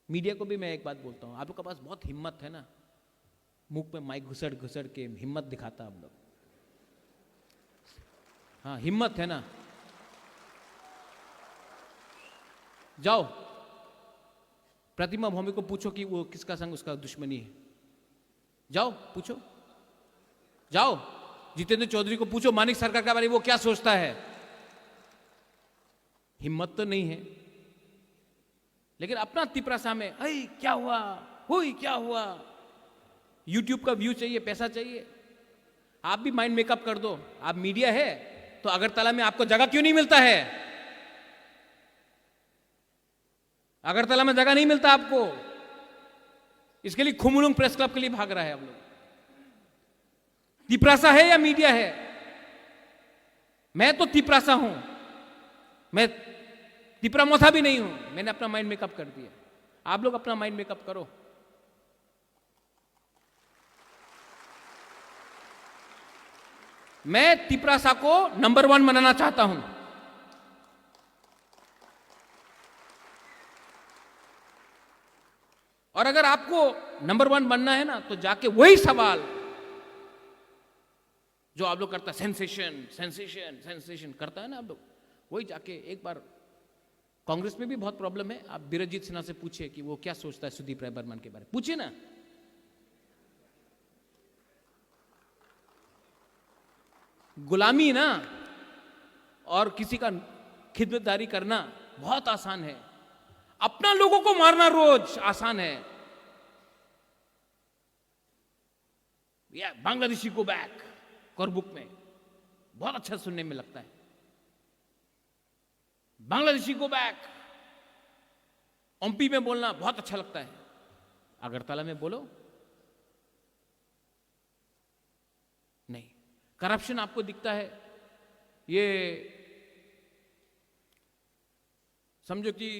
Media को भी मैं एक बात बोलता हूं, आप लोग के पास बहुत हिम्मत है ना, मुंह पे माइक घुसड़ घुसड़ के हिम्मत दिखाता आप लोग। हाँ, हिम्मत है ना, जाओ प्रतिमा भौमिक को पूछो कि वो किसका संग उसका दुश्मनी है, जाओ पूछो। जाओ जितेंद्र चौधरी को पूछो मानिक सरकार के बारे में वो क्या सोचता है। हिम्मत तो नहीं है, लेकिन अपना तिपरासा में अरे क्या हुआ, हुई क्या हुआ, यूट्यूब का व्यू चाहिए, पैसा चाहिए। आप भी माइंड मेकअप कर दो। आप मीडिया है तो अगरतला में आपको जगह क्यों नहीं मिलता है? अगरतला में जगह नहीं मिलता आपको, इसके लिए खुमलुंग प्रेस क्लब के लिए भाग रहा है आप लोग। तिपरासा है या मीडिया है? मैं तो तिपरासा हूं, मैं तिपरामोथा भी नहीं हूं। मैंने अपना माइंड मेकअप कर दिया, आप लोग अपना माइंड मेकअप करो। मैं तिपरासा को नंबर 1 बनाना चाहता हूं। और अगर आपको नंबर 1 बनना है ना, तो जाके वही सवाल जो आप लोग करता है, सेंसेशन सेंसेशन सेंसेशन करता है ना आप लोग, वही जाके एक बार, कांग्रेस में भी बहुत प्रॉब्लम है, आप बीरजीत सिन्हा से पूछिए कि वो क्या सोचता है सुदीप राय बर्मन के बारे में, पूछिए ना। गुलामी ना और किसी का खिदमतदारी करना बहुत आसान है, अपना लोगों को मारना रोज आसान है। या बांग्लादेशी को बैक कोरबुक में बहुत अच्छा सुनने में लगता है, बांग्लादेशी को बैक। ओमपी में बोलना बहुत अच्छा लगता है, अगरतला में बोलो नहीं। करप्शन आपको दिखता है, ये समझो कि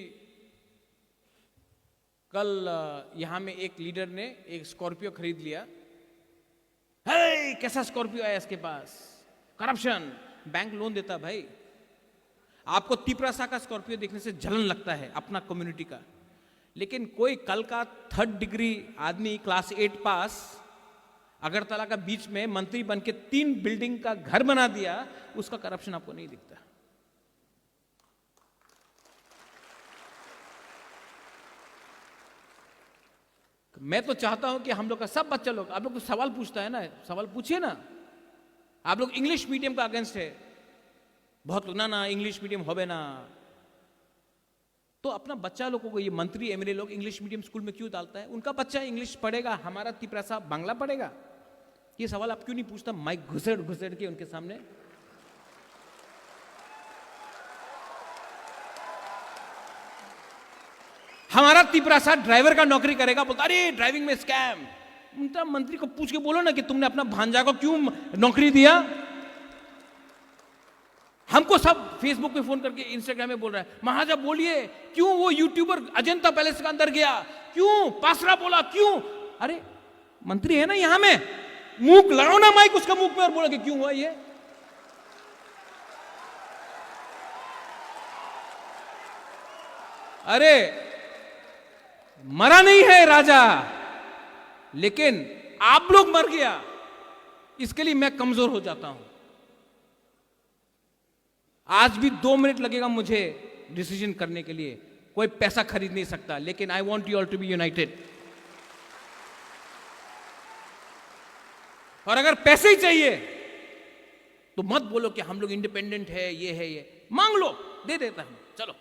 कल यहां में एक लीडर ने एक स्कॉर्पियो खरीद लिया, हे कैसा स्कॉर्पियो आया इसके पास, करप्शन। बैंक लोन देता भाई, आपको तिपरासा का स्कॉर्पियो देखने से जलन लगता है अपना कम्युनिटी का, लेकिन कोई कल का 3rd डिग्री आदमी क्लास 8 पास अगरतला का बीच में मंत्री बन के 3 बिल्डिंग का घर बना दिया, उसका करप्शन आपको नहीं दिखता। मैं तो चाहता हूं कि हम लोग का सब बच्चा लोग, आप लोग को सवाल पूछता है ना, सवाल पूछिए ना। आप लोग इंग्लिश मीडियम का अगेंस्ट है बहुत, ना ना इंग्लिश मीडियम होवे ना, तो अपना बच्चा लोगों को, ये मंत्री एमएलए लोग इंग्लिश मीडियम स्कूल में क्यों डालता है? उनका बच्चा इंग्लिश पढ़ेगा, हमारा तिपरासा बांग्ला पढ़ेगा। ये सवाल आप क्यों नहीं पूछता माइक घुसड़ घुसड़ के उनके सामने? हमारा तिपरासा ड्राइवर का नौकरी करेगा, बोलता अरे ड्राइविंग में स्कैम। उनका मंत्री को पूछ के बोलो ना कि तुमने अपना भांजा को क्यों नौकरी दिया। हमको सब फेसबुक पे फोन करके, इंस्टाग्राम में बोल रहा है, महाराजा बोलिए क्यों वो यूट्यूबर अजंता पैलेस के अंदर गया, क्यों पासरा बोला, क्यों? अरे मंत्री है ना यहां में, मुंह लगाओ ना माइक उसका मुंह में और बोला कि क्यों हुआ ये। अरे मरा नहीं है राजा, लेकिन आप लोग मर गया, इसके लिए मैं कमजोर हो जाता हूं। आज भी 2 मिनट लगेगा मुझे डिसीजन करने के लिए, कोई पैसा खरीद नहीं सकता, लेकिन I want you all to be united. और अगर पैसे ही चाहिए तो मत बोलो कि हम लोग इंडिपेंडेंट है, ये मांग लो, दे देता हूं, चलो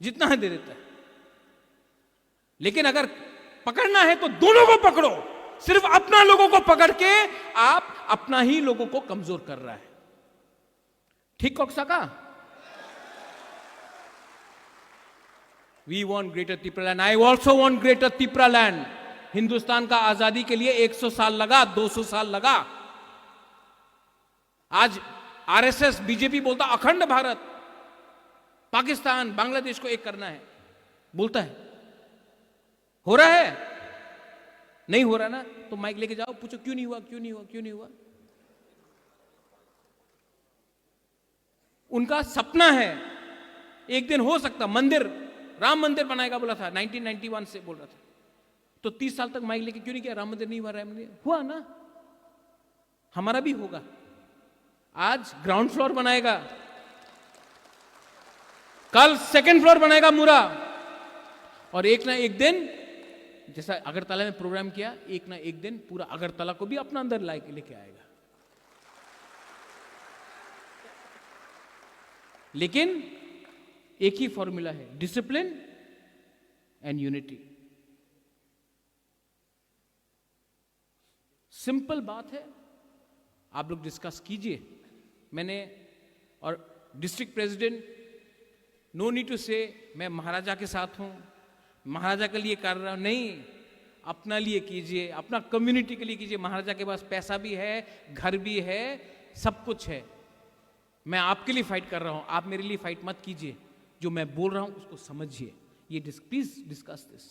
जितना है दे देता है। लेकिन अगर पकड़ना है तो दोनों को पकड़ो, सिर्फ अपना लोगों को पकड़ के आप अपना ही लोगों को कमजोर कर रहा है। ठीक कॉक्सा का? We want greater Tipraland, I also want greater Tipraland. Hindustan का आजादी के लिए 100 साल लगा, 200 साल लगा। आज आरएसएस बीजेपी बोलता अखंड भारत, पाकिस्तान बांग्लादेश को एक करना है, बोलता है। हो रहा है? नहीं हो रहा ना, तो माइक लेके जाओ, पूछो क्यों नहीं हुआ, क्यों नहीं हुआ, क्यों नहीं हुआ। उनका सपना है एक दिन हो सकता मंदिर राम मंदिर बनाएगा बोला था, 1991 से बोल रहा था। तो 30 साल तक माइक लेके क्यों नहीं किया? राम मंदिर नहीं हुआ, राम मंदिर हुआ ना, हमारा भी होगा। आज ग्राउंड फ्लोर बनाएगा, कल सेकंड फ्लोर बनाएगा मुरा, और एक ना एक दिन, जैसा अगरतला में प्रोग्राम किया, एक ना एक दिन पूरा अगरतला को भी अपना अंदर लेके आएगा। लेकिन एक ही फॉर्मूला है, डिसिप्लिन एंड यूनिटी। सिंपल बात है, आप लोग डिस्कस कीजिए। मैंने और district president, no need to say मैं महाराजा के साथ हूं, महाराजा के लिए कर रहा हूं, नहीं, अपना लिए कीजिए, अपना कम्युनिटी के लिए कीजिए। महाराजा के पास पैसा भी है, घर भी है, सब कुछ है। मैं आपके लिए फाइट कर रहा हूं, आप मेरे लिए फाइट मत कीजिए। जो मैं बोल रहा हूं उसको समझिए। ये प्लीज डिस्कस दिस।